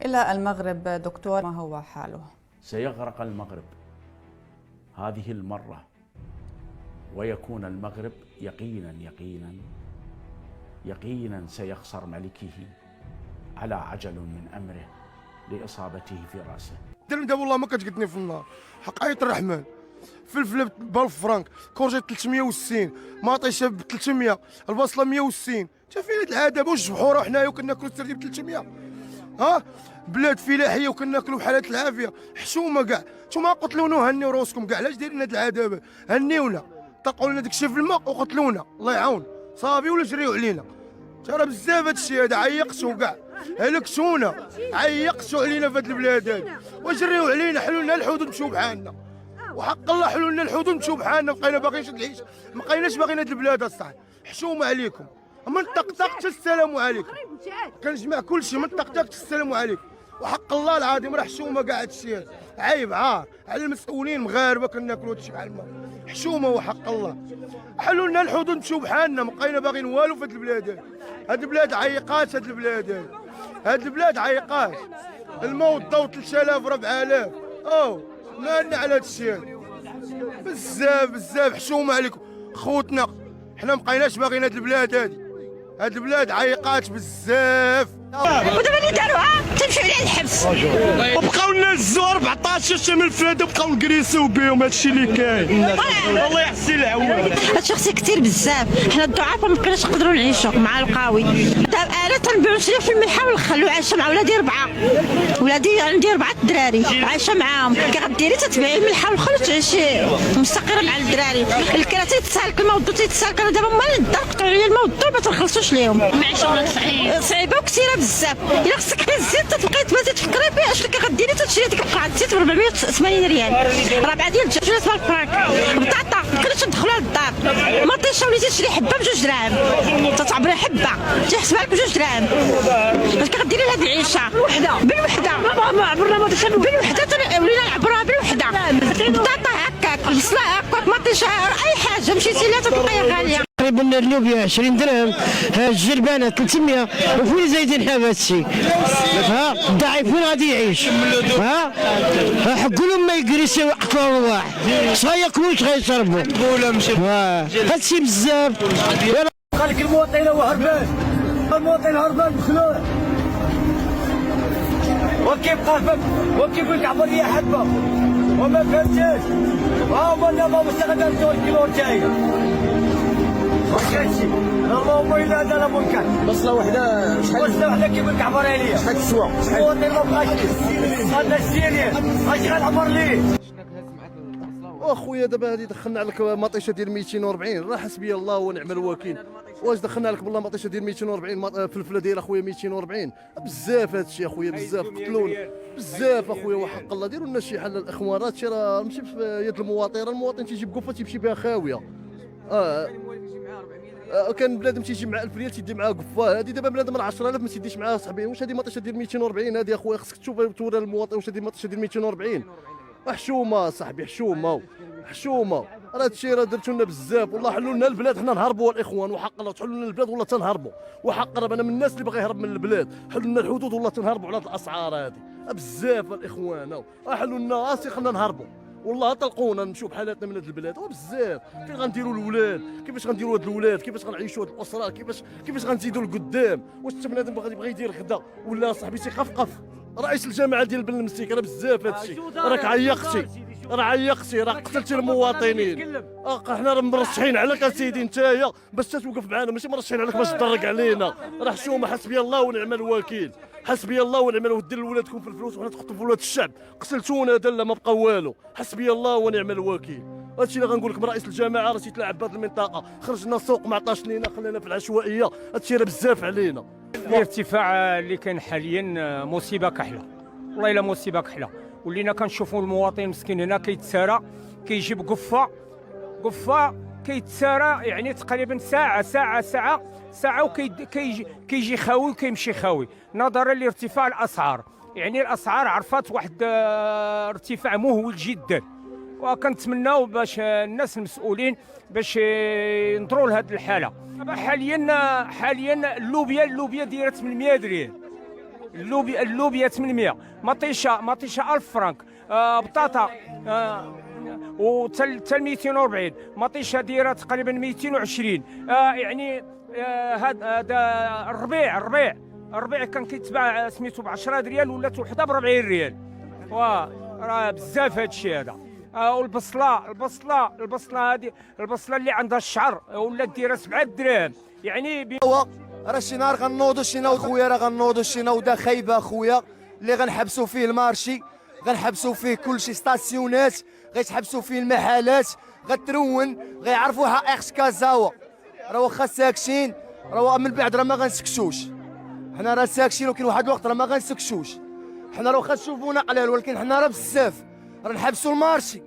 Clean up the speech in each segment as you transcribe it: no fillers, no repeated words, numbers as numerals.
إلى المغرب دكتور، ما هو حاله؟ سيغرق المغرب هذه المرة، ويكون المغرب يقينا يقينا يقينا سيخسر ملكه على عجل من أمره لإصابته في رأسه. دابا والله ما كتقدني في النار، حق آية الرحمن. فلفله ب 1000 فرانك، كورجيت 360، ماطيشه ب 300، البصله 160. تا فين هاد العذاب؟ واش بحوره حنايا وكناكلوا السردين ب 300؟ ها بلاد فلاحيه وكناكلوا بحال هاد العافيه، حشومه كاع. نتوما قتلونا هنيو راسكم كاع، علاش دايرين هاد العذاب؟ هنيونا، طلقوا لنا داكشي في الماء وقتلونا، الله يعاون صافي ولا جريو علينا. ترى بزاف هادشي هذا، عيقتو كاع، هلكتونا، عيقتو علينا في هاد البلاد هادي، وجريو علينا. حلوا لنا الحدود نمشيو بحالنا، وحق الله حلوا لنا الحدود نمشيو بحالنا. بقينا باغيين شد العيش، ما بقيناش باغيين هاد البلاد الصح. حشومه عليكم، من طقطق حتى السلام عليكم. كنجمع كلشي من طقطق حتى السلام عليكم. وحق الله العظيم راه حشومه كاع هادشي هذا، عيب عار على المسؤولين مغاربه كناكلوا هادشي بحال ما حشومه. وحق الله حلوا لنا الحدود نمشيو بحالنا، ما بقينا باغيين والو في هاد البلاد هادي. هاد البلاد عيقات، هاد البلاد هادي، هاد البلاد عيقات. الماء والضوء 3000 4000 مالنا على هادشي هذا. بزاف بزاف حشومه عليكم خوتنا، حنا مبقيناش باغيين هاد البلاد هادي. هاد البلاد عيقات بزاف. ودابا اللي داروها تمشيو على الحبس، وبقاو لنا الزوار 14 شمال الفلاده، بقاو نكريسيو بهم. هادشي اللي كاين، الله يحسن العوان. هادشي خصو كثير بزاف. حنا الضعاف ما بقيناش نقدروا نعيشوا مع القوي. دابا انا تنبيعو نشريو في الملحه والخل، وعايشه مع ولادي 4. ولادي عندي 4 الدراري عايشه معاهم. كي غديري تتبيعي الملحه والخل وتعيشي مستقره مع الدراري. الكرا تيتسالك، الماء والضو تيتسالك. انا دابا مال الدار قطعوا لي الماء والضو ما تنخلصوش ليهم. المعيشه ولات صعيبه وكثيره بزاف. الا خصك غير الزيت تبقاي تفكري فيها اش اللي غديري. تشري ديك القطعه الزيت ب 480 ريال، 4 ديال الدجاج 3 فرانك. بطاطا كلشي تدخلوها للدار، مطيشه وليتي تشري حبه ب2 دراهم، تتعبري حبه تيحسبها لك ب2 دراهم. باش كغديري لهاد العيشه بالوحده ما عبرنا مطيشه بالوحده، ولينا نعبروها بالوحده. بطاطا هكاك، البصله هكاك، مطيشه اي حاجه مشيتي لها تلقايها غاليه. تقريبا اللوبيا 20 درهم، الجربانه 300، وفين زايدين حاب هادشي. الضعيفين غادي يعيش. حقوا لهم ما يكريسيو يقتلوا الواحد، اش غياكلوا اش غيشربوا. هادشي بزاف. خليك المواطن هو هربان، المواطن هربان مخلوع، وكيبقى وكيف يكعبوا لي حبه وما فهمتش. هما النظام مستغل نزول الكيلو تاعي. وكلشي اللهم الا هذا منكر. بصله وحده كيف الكعبر عليا. شحال تسوى؟ المواطن ما بقاش هذا السيريا اش غنعمر ليه؟ واخويا دابا هادي دخلنا عليك مطيشه ديال 240، راه حسبي الله ونعم الوكيل. واش دخلنا لك بالله مطيشه ديال 240، فلفله ديال اخويا 240. بزاف هادشي اخويا، بزاف قتلونا بزاف اخويا. وحق الله ديروا لنا شي حل الاخوان. هادشي راه ماشي في يد المواطن، راه المواطن تيجي بقفه تيمشي بها خاويه. كان بنادم تيجي مع 1000 ريال تيدي معاه قفاه. هذه دابا بنادم راه 10000 ما تيديش معاه صاحبي. واش هذه مطيشه ديال 240 هذه اخويا؟ خصك تشوف توري المواطن واش هذه مطيشه ديال 240. حشومه صاحبي، حشومه حشومه. راه هادشي راه درتو لنا بزاف والله. حلوا لنا البلاد، حنا نهربوا الاخوان. وحق الله تحلوا لنا البلاد ولا تنهربوا. وحق راه انا من الناس اللي باغي يهرب من البلاد. حلوا لنا الحدود ولا تنهربوا على هاد الاسعار هذه بزاف الاخوان. حلوا لنا راسي خلينا نهربوا والله. طلقونا نمشيو بحالاتنا من هاد البلاد وبزاف. فين غنديروا الولاد؟ كيفاش غنديروا هاد الولاد؟ كيفاش غنعيشوا هاد الاسره؟ كيفاش غنزيدوا لقدام؟ واش حتى بنادم بغى يدير غدا ولا صاحبي تيخفقف؟ رئيس الجامعه ديال بن المسيك راه بزاف هادشي. راك عيقتي، راه قتلتي المواطنين. حنا راه مرشحين عليك اسيدي نتايا باش تتوقف معنا، ماشي مرشحين عليك باش تضرك علينا. راه حشومه. حسبي الله ونعم الوكيل، حسبي الله ونعم الوكيل. دير لولادكم في الفلوس وحنا تخطفوا ولاد الشعب. قتلتونا دلا ما بقى والو. حسبي الله ونعم الوكيل. هادشي اللي غنقول لك من رئيس الجامعه راه تيتلاعب بهذه المنطقه. خرجنا السوق ما عطاش لينا، خلينا في العشوائيه. هادشي راه بزاف علينا. الارتفاع اللي كاين حاليا مصيبه كحله، والله الا مصيبه كحله. ولينا كنشوفوا المواطن المسكين هنا كيتسارى، كيجيب قفه كيتسارى يعني تقريبا ساعه وكيجي خاوي وكيمشي خاوي، نظرا لارتفاع الاسعار. يعني الاسعار عرفت واحد ارتفاع مهول جدا. وكنتمناو باش الناس المسؤولين باش ينظروا لهذه الحاله. حاليا اللوبيا دايره 800 ريال، اللوبيا 800، مطيشه 1000 فرانك، بطاطا وتل 240، مطيشه دايره تقريبا 220. يعني هذا الربيع كان كيتباع سميتو ب 10 ريال، ولات وحده ب 40 ريال. راه بزاف هذا الشيء هذا. والبصله هذه البصله اللي عندها الشعر ولات دايره 7 دراهم. يعني راه شي نهار غنوضوا شي نوض خويا، راه غنوضوا شي نوضه خايبه خويا اللي غنحبسوا فيه المارشي، غنحبسوا فيه كلشي ستاسيونات، غيتحبسوا فيه المحلات، غترون غيعرفوا حقيقة كازاوا. راه واخا ساكشين راه من بعد راه ما غنسكتوش، حنا راه ساكشين ولكن واحد الوقت راه ما غنسكتوش. حنا راه واخا تشوفونا قلال ولكن حنا راه بزاف، راه نحبسوا المارشي،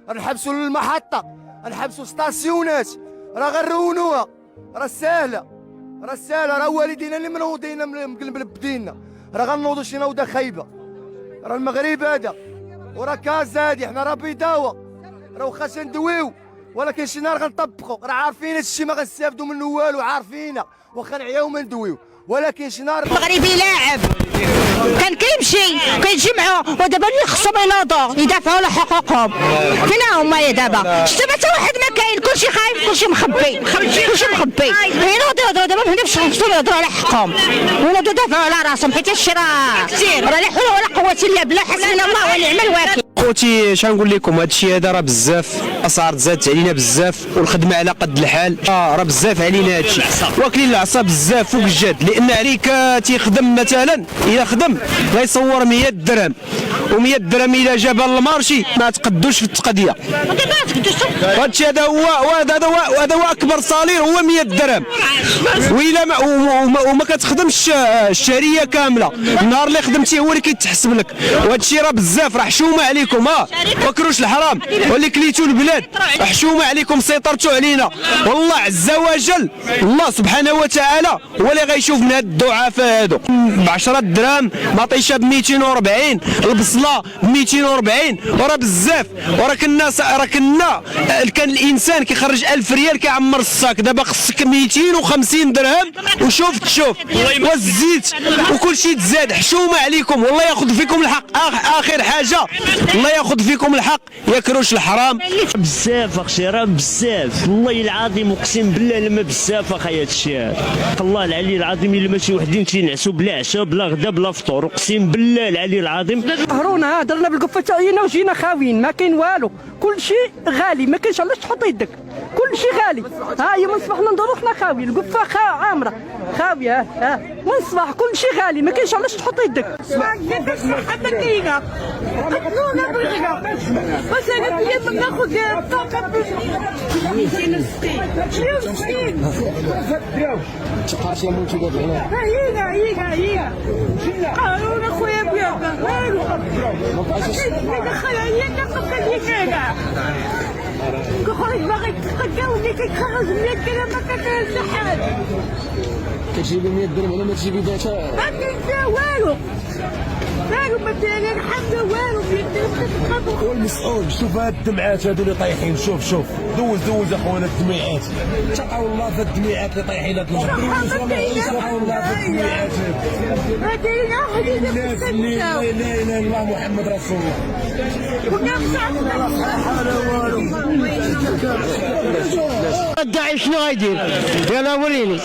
راه نحبسوا المحطه، راه نحبسوا ستاسيونات، راه غنرونوها. راه ساهله راه والدينا اللي منوضين بدينا، راه غنوضوا شي نوضه خايبه. راه المغرب هذا وراه كازا هادي، حنا راه بيضاوه، راه واخا تندويو ولكن شي نهار غنطبقوا. راه عارفين هادشي ما غنستافدوا منه والو، عارفينها واخا نعياو ما ندويو، ولكن شي نهار المغربي لاعب كان كيمشي كيتجمعوا، ودابا اللي خصهم ينوضوا يدافعوا على حقوقهم. فين هما يا دابا؟ شتي حتى واحد ما كاين، كلشي خايف، كلشي مخبي. ينوضوا دابا هنا باش يهضروا على حقهم، ينوضوا يدافعوا على راسهم، حيت هادشي راه لا حول ولا قوة الا بالله، حسبنا الله ونعم الوكيل. خوتي شنقول لكم، هذا الشيء هذا راه بزاف، الاسعار تزادت علينا بزاف، والخدمه على قد الحال. راه بزاف علينا هذا الشيء، واكلين العصا بزاف فوق الجد. لان عليك تيخدم مثلا، الا خدم غيصور 100 درهم، و100 درهم الا جابها للمارشي ما تقدوش في التقضيه. هذا الشيء هذا هو اكبر صالير، هو 100 درهم. وإلا وما كتخدمش الشهريه كامله، النهار اللي خدمتيه هو اللي كيتحسب لك. وهذا الشيء راه بزاف، راه حشومه عليكم. وكروش الحرام واللي كليتوا البلاد، حشومه عليكم، سيطرتوا علينا. والله عز وجل الله سبحانه وتعالى هو اللي غيشوف من هاد الضعفاء هادو. ب 10 دراهم مطيشه ب 240، البصله ب 240، وراه بزاف. وراه كان الانسان كيخرج 1000 ريال كيعمر الصاك، دابا خصك 250 درهم وشوف تشوف، والزيت وكل شيء تزاد. حشومه عليكم، والله ياخذ فيكم الحق. اخر حاجه الله ياخذ فيكم الحق، يا كروش الحرام. بزاف اخشي، راه بزاف والله العظيم، اقسم بالله لما بزاف اخي هادشي. الله العلي العظيم، الا ماشي وحدين تينعسوا بلا عشاء بلا غدا بلا فطور، اقسم بالله العلي العظيم. هرونا درنا بالقفه تاعنا وجينا خاويين، ما كاين والو، كل شيء غالي، ما كاينش علاش تحط يدك، كل شيء غالي. ها هي من الصباح ندورو حنا خاويين، القفه عامره خاويه، من الصباح كل شيء غالي، ما كاينش علاش تحط يدك. حتى كاينه قتلونا بالغدا، بس انا اليوم ناخذ طاقه 260 هي قالوا اخويا بيض والو خلينا نقبل كذا كخرج باغي تقداوني كيخرج 100 درهم ما كاينش حاجه، كتجيب 100 درهم ولا ما تجيبي ذاتها؟ ما كاين والو ما كاين الحمد والو. والمسؤول شوف هاد الدمعات هادو اللي طايحين، شوف دوز اخويا الدميعات، تقوا الله في الدميعات اللي طايحين هاد المغرب، تقوا الله في الدميعات. ما كاين احد الناس اللي لا اله الا الله محمد رسول الله. الداعي شنو غايدير؟ يلا وريني.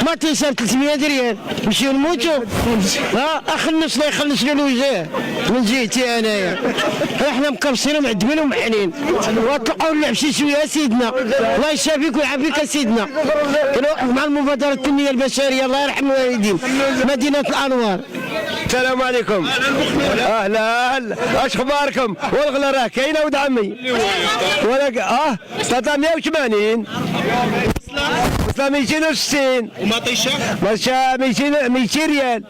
ما تنسى 300 ريال نمشيو نموتوا. اخلص لا يخلص لي الوجه من جهتي انايا. احنا مكرسين ومعدمين ومحنين، وطلعوا نلعب شي شويه سيدنا، الله يشافيك ويعافيك سيدنا. كنوقف مع المبادره التنميه البشريه، الله يرحم الوالدين، مدينه الانوار. السلام عليكم. اهلا، اش اخباركم؟ والغلا راه كاينه ولد عمي. ولا 380 بصله 260 ومطيشه ماشا 200 ريال.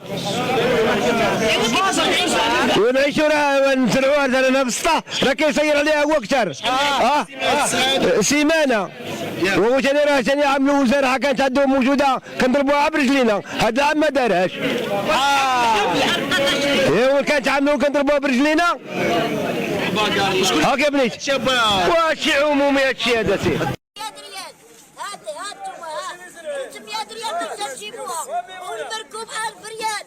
ونعيشوا راه نزرعوها درنا بسطه، راه كيسير عليها هو اكثر. سيمانه. وثاني راه ثاني عملوا وزاره كانت عندهم موجوده كنضربوها برجلينا، هذا العام ما دارهاش. ايوا كانت عملوا كنضربوها برجلينا. هاك يا بنيت، وهادشي عمومي هادشي هذا سي. 300 ريال تجيبوها، والمركوب 1000 ريال،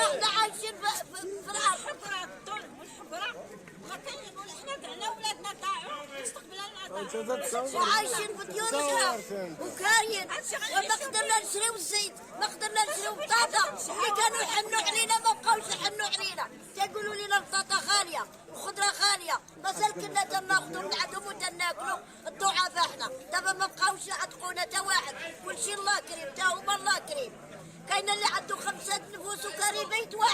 احنا عايشين في الحفره الظلم والحفره ما كاين ولا حنا كاع ولادنا ضاعوا مستقبلنا وعايشين في ديورنا وكاين وما قدرنا نشريو الزيت ما قدرنا نشريو بطاطا اللي كانوا يحنوا علينا ما بقاوش يحنوا علينا تيقولوا لنا البطاطا غاليه الخضره غاليه مازال كنا تناخذوا من عندهم وتناكلوا الضعفاء احنا دابا ما بقاوش يعتقونا حتى واحد كلشي الله كريم تا هما الله كريم كاين اللي عنده 5 نفوس وكاري بيت واحد